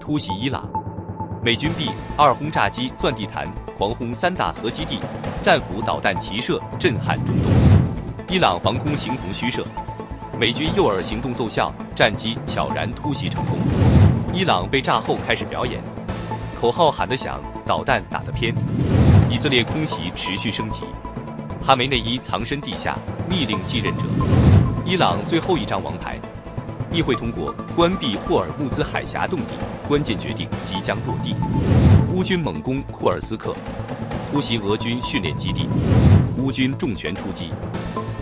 突袭伊朗。美军 B-2轰炸机钻地毯，狂轰3大核基地，战斧导弹齐射，震撼中东。伊朗防空形同虚设，美军诱饵行动奏效，战机悄然突袭成功。伊朗被炸后开始表演，口号喊得响，导弹打得偏。以色列空袭持续升级，哈梅内伊藏身地下，密令继任者。伊朗最后一张王牌。议会通过关闭霍尔木兹海峡动力，关键决定即将落地。乌军猛攻库尔斯克，突袭俄军训练基地，乌军重拳出击。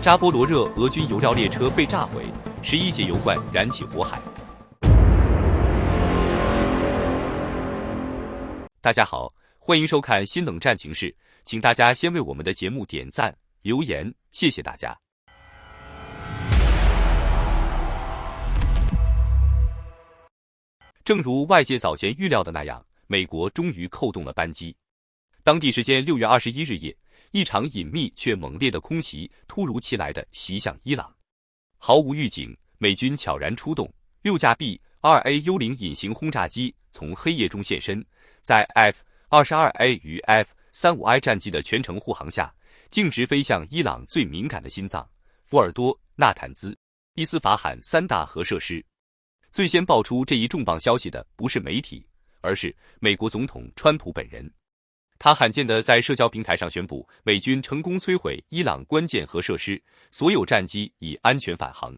扎波罗热俄军油料列车被炸毁，11节油罐燃起火海。大家好，欢迎收看新冷战情事，请大家先为我们的节目点赞、留言，谢谢大家。正如外界早前预料的那样，美国终于扣动了扳机。当地时间6月21日夜，一场隐秘却猛烈的空袭突如其来地袭向伊朗。毫无预警，美军悄然出动，6架 B-2A 幽灵隐形轰炸机从黑夜中现身，在 F-22A 与 F-35I 战机的全程护航下，径直飞向伊朗最敏感的心脏——福尔多、纳坦兹、伊斯法罕3大核设施。最先爆出这一重磅消息的不是媒体，而是美国总统川普本人。他罕见地在社交平台上宣布，美军成功摧毁伊朗关键核设施，所有战机已安全返航。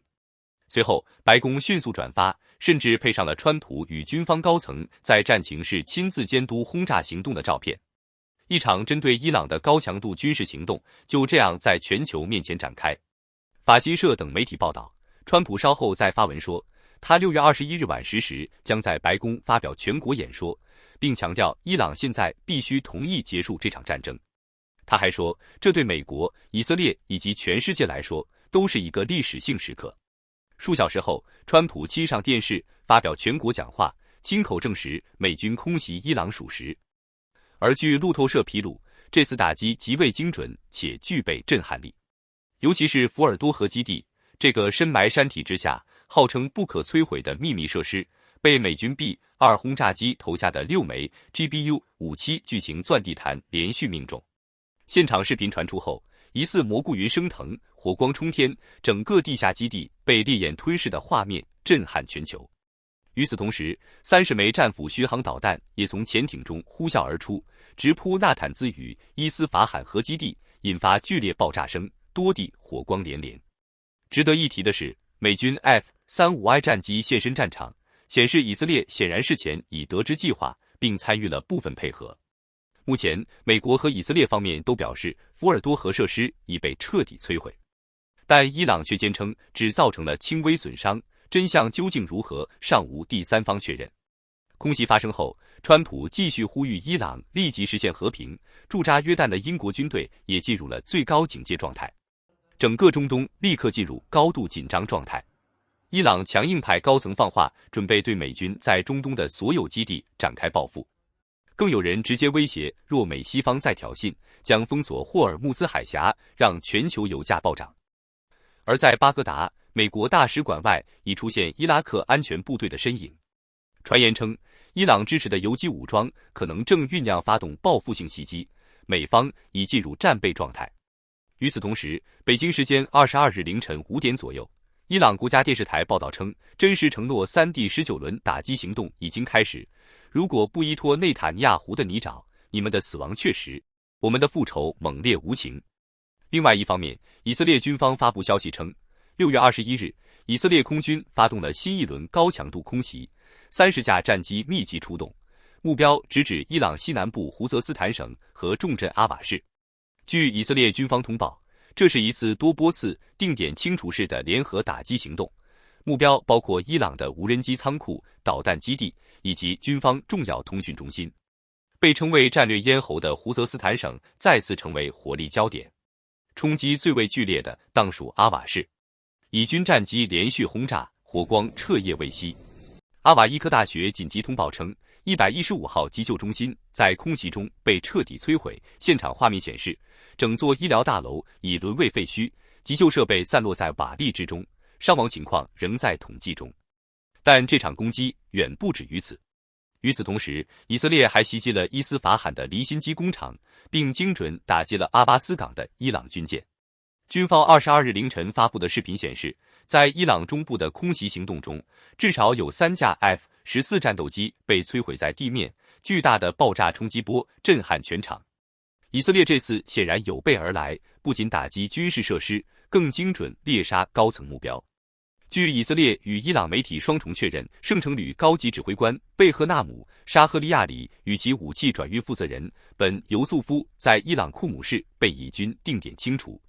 随后，白宫迅速转发，甚至配上了川普与军方高层在战情室亲自监督轰炸行动的照片。一场针对伊朗的高强度军事行动就这样在全球面前展开。法新社等媒体报道，川普稍后再发文说，他6月21日晚10时将在白宫发表全国演说，并强调伊朗现在必须同意结束这场战争。他还说，这对美国、以色列以及全世界来说都是一个历史性时刻。数小时后，川普亲上电视发表全国讲话，亲口证实美军空袭伊朗属实。而据路透社披露，这次打击极为精准且具备震撼力，尤其是福尔多核基地这个深埋山体之下号称不可摧毁的秘密设施，被美军 B-2轰炸机投下的6枚 GBU-57巨型钻地毯连续命中。现场视频传出后，疑似蘑菇云升腾，火光冲天，整个地下基地被烈焰吞噬的画面震撼全球。与此同时，30枚战斧巡航导弹也从潜艇中呼啸而出，直扑纳坦兹与伊斯法罕核基地，引发剧烈爆炸声，多地火光连连。值得一提的是，美军 F-35I 战机现身战场，显示以色列显然事前已得知计划，并参与了部分配合。目前，美国和以色列方面都表示福尔多核设施已被彻底摧毁，但伊朗却坚称只造成了轻微损伤，真相究竟如何，尚无第三方确认。空袭发生后，川普继续呼吁伊朗立即实现和平，驻扎约旦的英国军队也进入了最高警戒状态。整个中东立刻进入高度紧张状态。伊朗强硬派高层放话，准备对美军在中东的所有基地展开报复。更有人直接威胁，若美西方再挑衅，将封锁霍尔木兹海峡，让全球油价暴涨。而在巴格达，美国大使馆外已出现伊拉克安全部队的身影。传言称，伊朗支持的游击武装可能正酝酿发动报复性袭击，美方已进入战备状态。与此同时，北京时间22日凌晨5点左右，伊朗国家电视台报道称，真实承诺3第19轮打击行动已经开始，如果不依托内塔尼亚胡的泥沼，你们的死亡确实，我们的复仇猛烈无情。另外一方面，以色列军方发布消息称，6月21日，以色列空军发动了新一轮高强度空袭，30架战机密集出动，目标直指伊朗西南部胡泽斯坦省和重镇阿瓦市。据以色列军方通报，这是一次多波次定点清除式的联合打击行动，目标包括伊朗的无人机仓库、导弹基地以及军方重要通讯中心。被称为战略咽喉的胡泽斯坦省再次成为火力焦点，冲击最为剧烈的当属阿瓦市，以军战机连续轰炸，火光彻夜未息。阿瓦伊科大学紧急通报称，115号急救中心在空袭中被彻底摧毁，现场画面显示，整座医疗大楼已沦为废墟，急救设备散落在瓦砾之中，伤亡情况仍在统计中。但这场攻击远不止于此。与此同时，以色列还袭击了伊斯法罕的离心机工厂，并精准打击了阿巴斯港的伊朗军舰。军方22日凌晨发布的视频显示，在伊朗中部的空袭行动中，至少有3架 F-14战斗机被摧毁在地面，巨大的爆炸冲击波震撼全场。以色列这次显然有备而来，不仅打击军事设施，更精准猎杀高层目标。据以色列与伊朗媒体双重确认，圣城旅高级指挥官贝赫纳姆·沙赫利亚里与其武器转运负责人本·尤素夫在伊朗库姆市被以军定点清除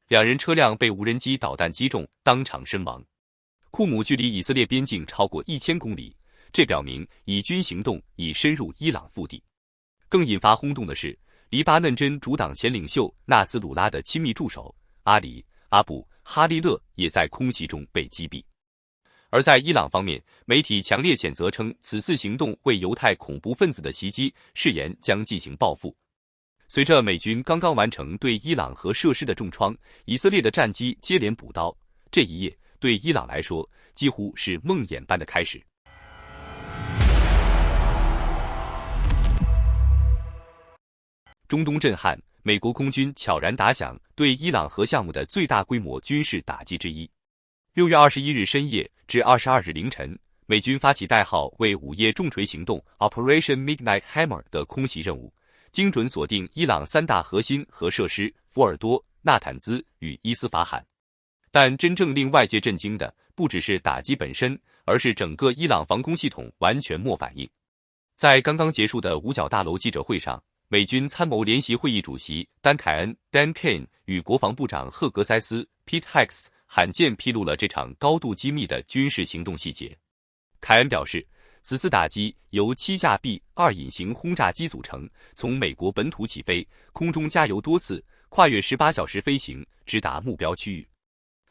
，2人车辆被无人机导弹击中，当场身亡。库姆距离以色列边境超过1000公里，这表明以军行动已深入伊朗腹地。更引发轰动的是，黎巴嫩真主党前领袖纳斯鲁拉的亲密助手阿里·阿布·哈利勒也在空袭中被击毙。而在伊朗方面，媒体强烈谴责称，此次行动为犹太恐怖分子的袭击，誓言将进行报复。随着美军刚刚完成对伊朗核设施的重创，以色列的战机接连补刀，这一夜对伊朗来说几乎是梦魇般的开始。中东震撼，美国空军悄然打响对伊朗核项目的最大规模军事打击之一。6月21日深夜至22日凌晨，美军发起代号为午夜重锤行动 Operation Midnight Hammer 的空袭任务，精准锁定伊朗3大核心核设施福尔多、纳坦兹与伊斯法罕。但真正令外界震惊的，不只是打击本身，而是整个伊朗防空系统完全没反应。在刚刚结束的五角大楼记者会上，美军参谋联席会议主席丹·凯恩 Dan Kane 与国防部长赫格塞斯 Pete Hegseth 罕见披露了这场高度机密的军事行动细节。凯恩表示，此次打击由7架 B-2 隐形轰炸机组成，从美国本土起飞，空中加油多次，跨越18小时飞行，直达目标区域。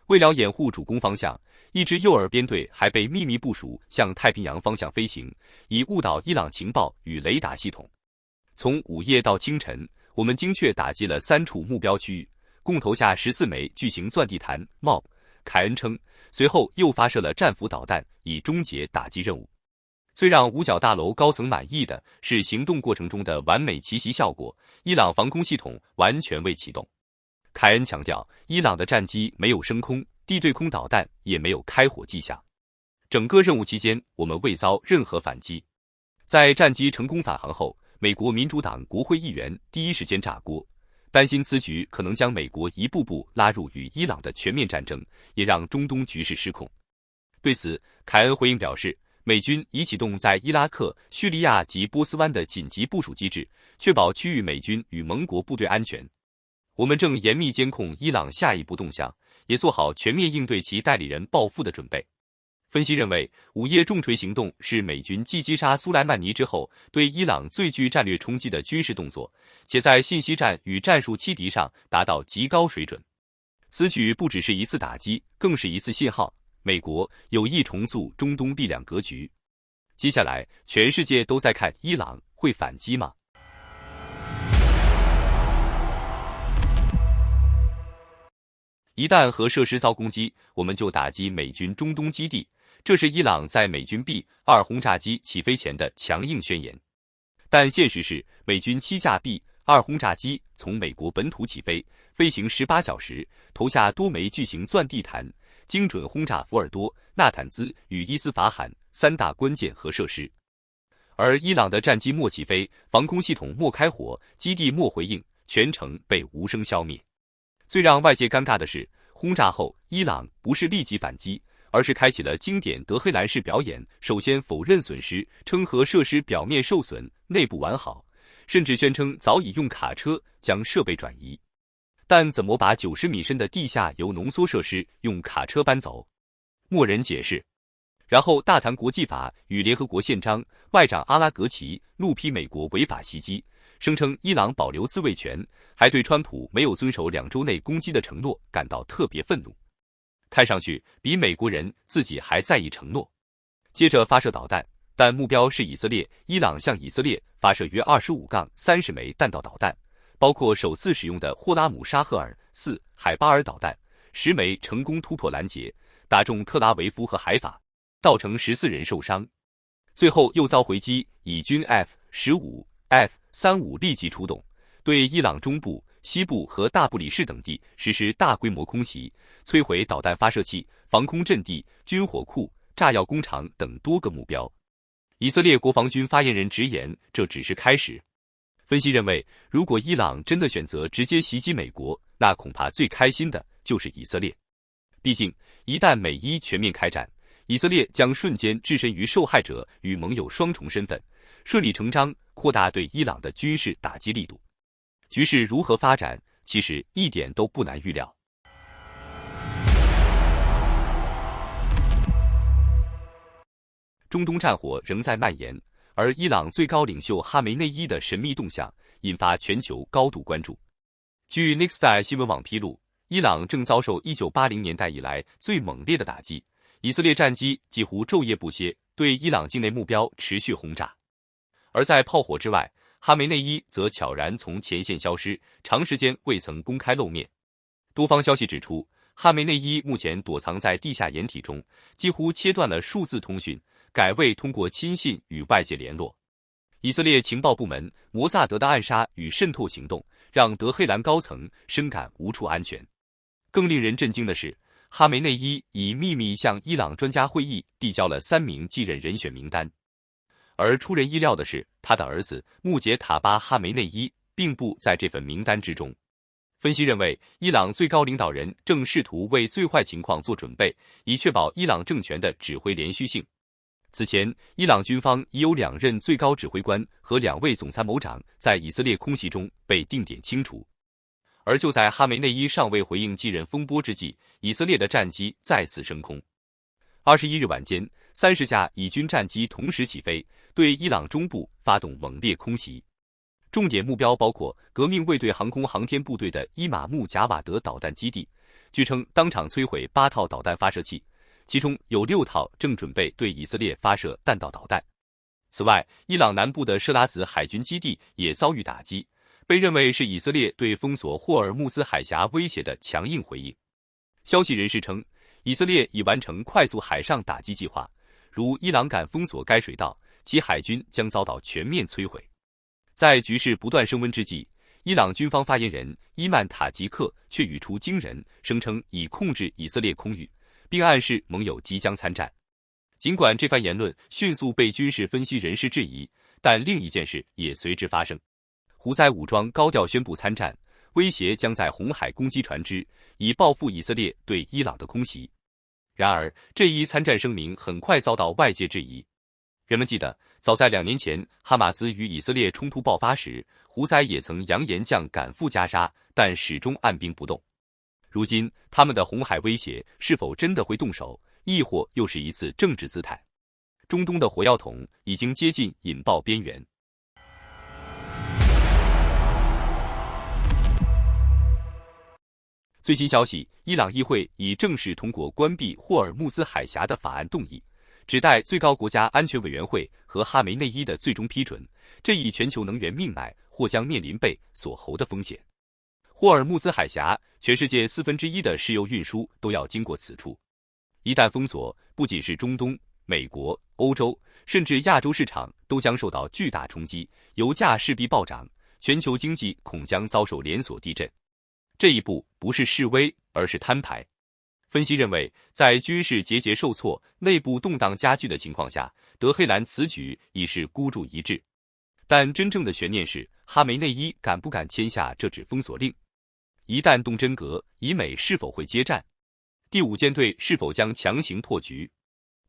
为了掩护主攻方向，一支诱饵编队还被秘密部署向太平洋方向飞行，以误导伊朗情报与雷达系统。从午夜到清晨，我们精确打击了3处目标区域，共投下14枚巨型钻地弹 MOB。凯恩称，随后又发射了战斧导弹，以终结打击任务。最让五角大楼高层满意的是行动过程中的完美奇袭效果，伊朗防空系统完全未启动。凯恩强调，伊朗的战机没有升空，地对空导弹也没有开火迹象。整个任务期间，我们未遭任何反击。在战机成功返航后，美国民主党国会议员第一时间炸锅，担心此举可能将美国一步步拉入与伊朗的全面战争，也让中东局势失控。对此，凯恩回应表示，美军已启动在伊拉克、叙利亚及波斯湾的紧急部署机制，确保区域美军与盟国部队安全。我们正严密监控伊朗下一步动向，也做好全面应对其代理人报复的准备。分析认为，午夜重锤行动是美军继击杀苏莱曼尼之后对伊朗最具战略冲击的军事动作，且在信息战与战术欺敌上达到极高水准。此举不只是一次打击，更是一次信号，美国有意重塑中东B2格局。接下来，全世界都在看伊朗会反击吗？一旦核设施遭攻击，我们就打击美军中东基地，这是伊朗在美军 B-2 轰炸机起飞前的强硬宣言。但现实是，美军7架 B-2 轰炸机从美国本土起飞，飞行18小时，投下多枚巨型钻地弹，精准轰炸福尔多、纳坦兹与伊斯法罕3大关键核设施。而伊朗的战机末起飞，防空系统末开火，基地末回应，全程被无声消灭。最让外界尴尬的是，轰炸后伊朗不是立即反击，而是开启了经典德黑兰式表演，首先否认损失，称核设施表面受损，内部完好，甚至宣称早已用卡车将设备转移。但怎么把90米深的地下铀浓缩设施用卡车搬走？默人解释。然后大谈国际法与联合国宪章，外长阿拉格齐怒批美国违法袭击，声称伊朗保留自卫权，还对川普没有遵守2周内攻击的承诺感到特别愤怒。看上去比美国人自己还在意承诺。接着发射导弹，但目标是以色列，伊朗向以色列发射约25-30枚弹道导弹，包括首次使用的霍拉姆沙赫尔4海巴尔导弹，10枚成功突破拦截，打中特拉维夫和海法，造成14人受伤。随后又遭回击，以军 F-15、F-35立即出动，对伊朗中部、西部和大不里士等地实施大规模空袭，摧毁导弹发射器、防空阵地、军火库、炸药工厂等多个目标。以色列国防军发言人直言，这只是开始。分析认为，如果伊朗真的选择直接袭击美国，那恐怕最开心的就是以色列。毕竟，一旦美伊全面开战，以色列将瞬间置身于受害者与盟友双重身份，顺理成章扩大对伊朗的军事打击力度。局势如何发展，其实一点都不难预料。中东战火仍在蔓延，而伊朗最高领袖哈梅内伊的神秘动向引发全球高度关注。据 Nexteye 新闻网披露，伊朗正遭受1980年代以来最猛烈的打击，以色列战机几乎昼夜不歇，对伊朗境内目标持续轰炸。而在炮火之外，哈梅内伊则悄然从前线消失，长时间未曾公开露面。多方消息指出，哈梅内伊目前躲藏在地下掩体中，几乎切断了数字通讯，改为通过亲信与外界联络。以色列情报部门摩萨德的暗杀与渗透行动，让德黑兰高层深感无处安全。更令人震惊的是，哈梅内伊已秘密向伊朗专家会议递交了3名继任人选名单。而出人意料的是，他的儿子穆杰塔巴·哈梅内伊并不在这份名单之中。分析认为，伊朗最高领导人正试图为最坏情况做准备，以确保伊朗政权的指挥连续性。此前，伊朗军方已有2任最高指挥官和2位总参谋长在以色列空袭中被定点清除。而就在哈梅内伊尚未回应继任风波之际，以色列的战机再次升空。21日晚间，30架以军战机同时起飞，对伊朗中部发动猛烈空袭。重点目标包括革命卫队航空航天部队的伊玛目贾瓦德导弹基地，据称当场摧毁8套导弹发射器，其中有6套正准备对以色列发射弹道导弹。此外，伊朗南部的设拉子海军基地也遭遇打击，被认为是以色列对封锁霍尔木兹海峡威胁的强硬回应。消息人士称，以色列已完成快速海上打击计划，如伊朗敢封锁该水道，其海军将遭到全面摧毁。在局势不断升温之际，伊朗军方发言人伊曼塔吉克却语出惊人，声称已控制以色列空域，并暗示盟友即将参战。尽管这番言论迅速被军事分析人士质疑，但另一件事也随之发生。胡塞武装高调宣布参战，威胁将在红海攻击船只，以报复以色列对伊朗的空袭。然而，这一参战声明很快遭到外界质疑。人们记得，早在2年前，哈马斯与以色列冲突爆发时，胡塞也曾扬言将赶赴加沙，但始终按兵不动。如今，他们的红海威胁是否真的会动手，亦或又是一次政治姿态？中东的火药桶已经接近引爆边缘。最新消息，伊朗议会已正式通过关闭霍尔木兹海峡的法案动议，只待最高国家安全委员会和哈梅内伊的最终批准。这一全球能源命脉或将面临被锁喉的风险。霍尔木兹海峡，全世界1/4的石油运输都要经过此处。一旦封锁，不仅是中东、美国、欧洲，甚至亚洲市场都将受到巨大冲击，油价势必暴涨，全球经济恐将遭受连锁地震。这一步不是示威，而是摊牌。分析认为，在军事节节受挫、内部动荡加剧的情况下，德黑兰此举已是孤注一掷。但真正的悬念是，哈梅内伊敢不敢签下这纸封锁令？一旦动真格，以美是否会接战？第5舰队是否将强行破局？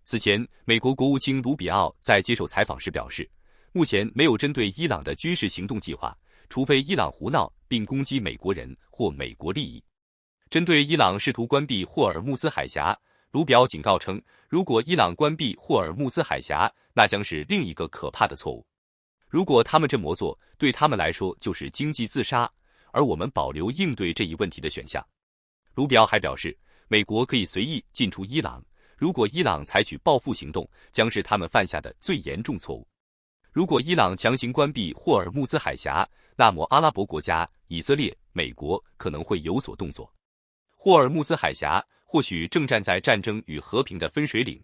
此前，美国国务卿卢比奥在接受采访时表示，目前没有针对伊朗的军事行动计划，除非伊朗胡闹并攻击美国人或美国利益。针对伊朗试图关闭霍尔木兹海峡，卢比奥警告称，如果伊朗关闭霍尔木兹海峡，那将是另一个可怕的错误。如果他们这么做，对他们来说就是经济自杀，而我们保留应对这一问题的选项。卢比奥还表示，美国可以随意进出伊朗，如果伊朗采取报复行动，将是他们犯下的最严重错误。如果伊朗强行关闭霍尔木兹海峡，那么阿拉伯国家、以色列、美国可能会有所动作。霍尔木兹海峡或许正站在战争与和平的分水岭。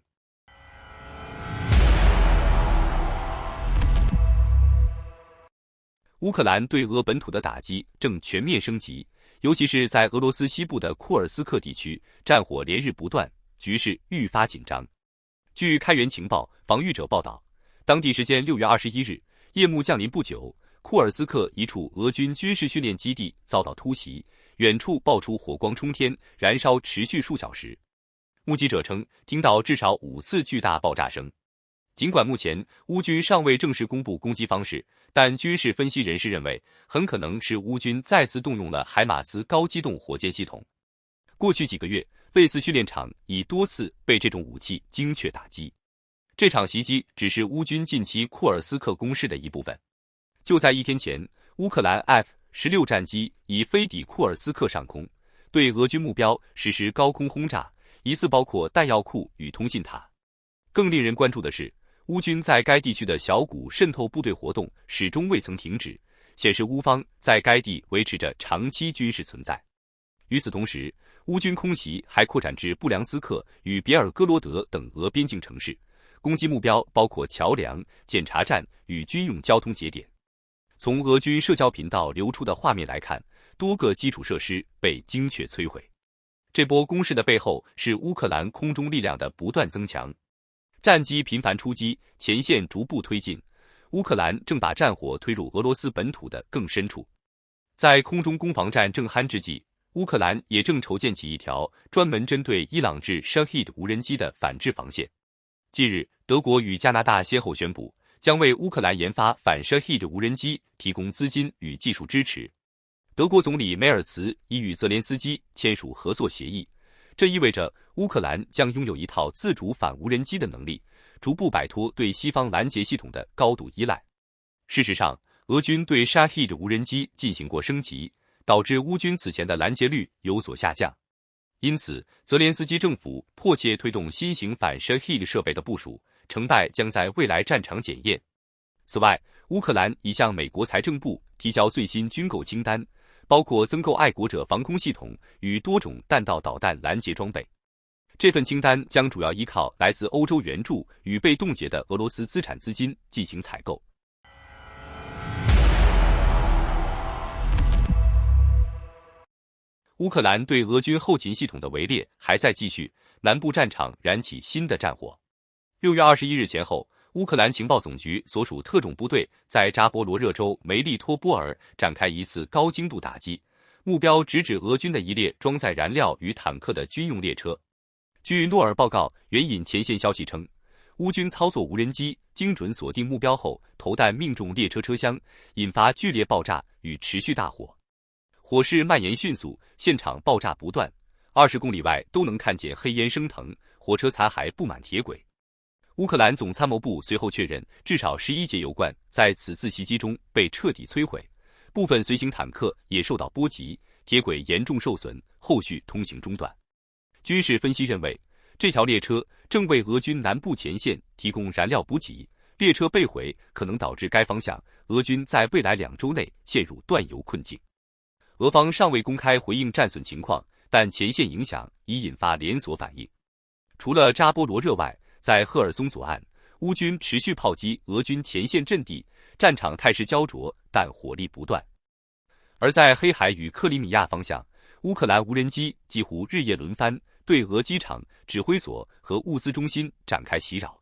乌克兰对俄本土的打击正全面升级，尤其是在俄罗斯西部的库尔斯克地区，战火连日不断，局势愈发紧张。据开源情报防御者报道，当地时间6月21日，夜幕降临不久，库尔斯克一处俄军军事训练基地遭到突袭，远处爆出火光冲天，燃烧持续数小时。目击者称，听到至少5次巨大爆炸声。尽管目前乌军尚未正式公布攻击方式，但军事分析人士认为，很可能是乌军再次动用了海马斯高机动火箭系统。过去几个月，类似训练场已多次被这种武器精确打击。这场袭击只是乌军近期库尔斯克攻势的一部分。就在1天前，乌克兰 F-16战机已飞抵库尔斯克上空，对俄军目标实施高空轰炸，疑似包括弹药库与通信塔。更令人关注的是，乌军在该地区的小股渗透部队活动始终未曾停止，显示乌方在该地维持着长期军事存在。与此同时，乌军空袭还扩展至布良斯克与别尔哥罗德等俄边境城市，攻击目标包括桥梁、检查站与军用交通节点。从俄军社交频道流出的画面来看，多个基础设施被精确摧毁。这波攻势的背后是乌克兰空中力量的不断增强。战机频繁出击，前线逐步推进，乌克兰正把战火推入俄罗斯本土的更深处。在空中攻防战正酣之际，乌克兰也正筹建起一条专门针对伊朗制 Shahed 无人机的反制防线。近日，德国与加拿大先后宣布，将为乌克兰研发反 Shahed 无人机提供资金与技术支持。德国总理梅尔茨已与泽连斯基签署合作协议，这意味着乌克兰将拥有一套自主反无人机的能力，逐步摆脱对西方拦截系统的高度依赖。事实上，俄军对 Shahed 无人机进行过升级，导致乌军此前的拦截率有所下降。因此，泽连斯基政府迫切推动新型反 Shahed 设备的部署，成败将在未来战场检验。此外，乌克兰已向美国财政部提交最新军购清单，包括增购爱国者防空系统与多种弹道导弹拦截装备。这份清单将主要依靠来自欧洲援助与被冻结的俄罗斯资产资金进行采购。乌克兰对俄军后勤系统的围猎还在继续，南部战场燃起新的战火。6月21日前后，乌克兰情报总局所属特种部队在扎波罗热州梅利托波尔展开一次高精度打击，目标直指俄军的一列装载燃料与坦克的军用列车。据诺尔报告援引前线消息称，乌军操作无人机精准锁定目标后，投弹命中列车车厢，引发剧烈爆炸与持续大火。火势蔓延迅速，现场爆炸不断，20公里外都能看见黑烟升腾，火车残骸布满铁轨。乌克兰总参谋部随后确认，至少11节油罐在此次袭击中被彻底摧毁，部分随行坦克也受到波及，铁轨严重受损，后续通行中断。军事分析认为，这条列车正为俄军南部前线提供燃料补给，列车被毁可能导致该方向俄军在未来2周内陷入断油困境。俄方尚未公开回应战损情况，但前线影响已引发连锁反应。除了扎波罗热外，在赫尔松左岸，乌军持续炮击俄军前线阵地，战场态势焦灼，但火力不断。而在黑海与克里米亚方向，乌克兰无人机几乎日夜轮番，对俄机场、指挥所和物资中心展开袭扰。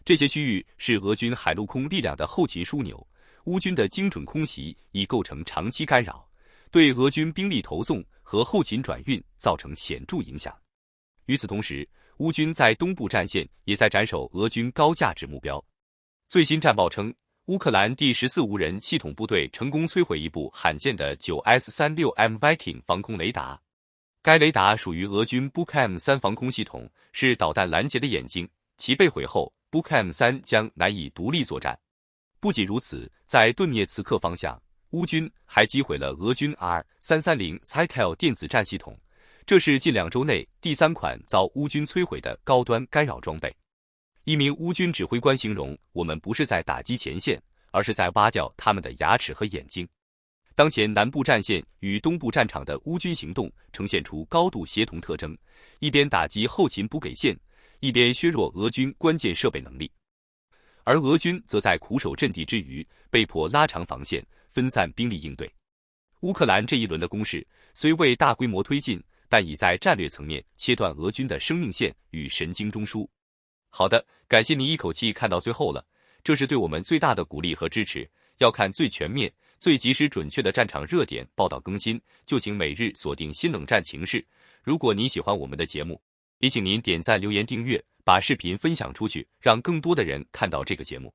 这些区域是俄军海陆空力量的后勤枢纽，乌军的精准空袭已构成长期干扰，对俄军兵力投送和后勤转运造成显著影响。与此同时，乌军在东部战线也在斩首俄军高价值目标。最新战报称，乌克兰第14无人系统部队成功摧毁一部罕见的 9S-36M Viking 防空雷达。该雷达属于俄军 Buk-M3 防空系统，是导弹拦截的眼睛，其被毁后 Buk-M3 将难以独立作战。不仅如此，在顿涅茨克方向，乌军还击毁了俄军 R-330 Zytel 电子战系统，这是近2周内第3款遭乌军摧毁的高端干扰装备。一名乌军指挥官形容，我们不是在打击前线，而是在挖掉他们的牙齿和眼睛。当前南部战线与东部战场的乌军行动呈现出高度协同特征，一边打击后勤补给线，一边削弱俄军关键设备能力。而俄军则在苦守阵地之余，被迫拉长防线，分散兵力应对。乌克兰这一轮的攻势虽未大规模推进，但已在战略层面切断俄军的生命线与神经中枢。好的，感谢您一口气看到最后了，这是对我们最大的鼓励和支持。要看最全面、最及时准确的战场热点报道更新，就请每日锁定新冷战情势。如果您喜欢我们的节目，也请您点赞、留言、订阅，把视频分享出去，让更多的人看到这个节目。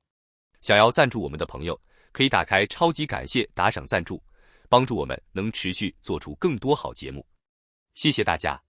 想要赞助我们的朋友，可以打开超级感谢打赏赞助，帮助我们能持续做出更多好节目。谢谢大家。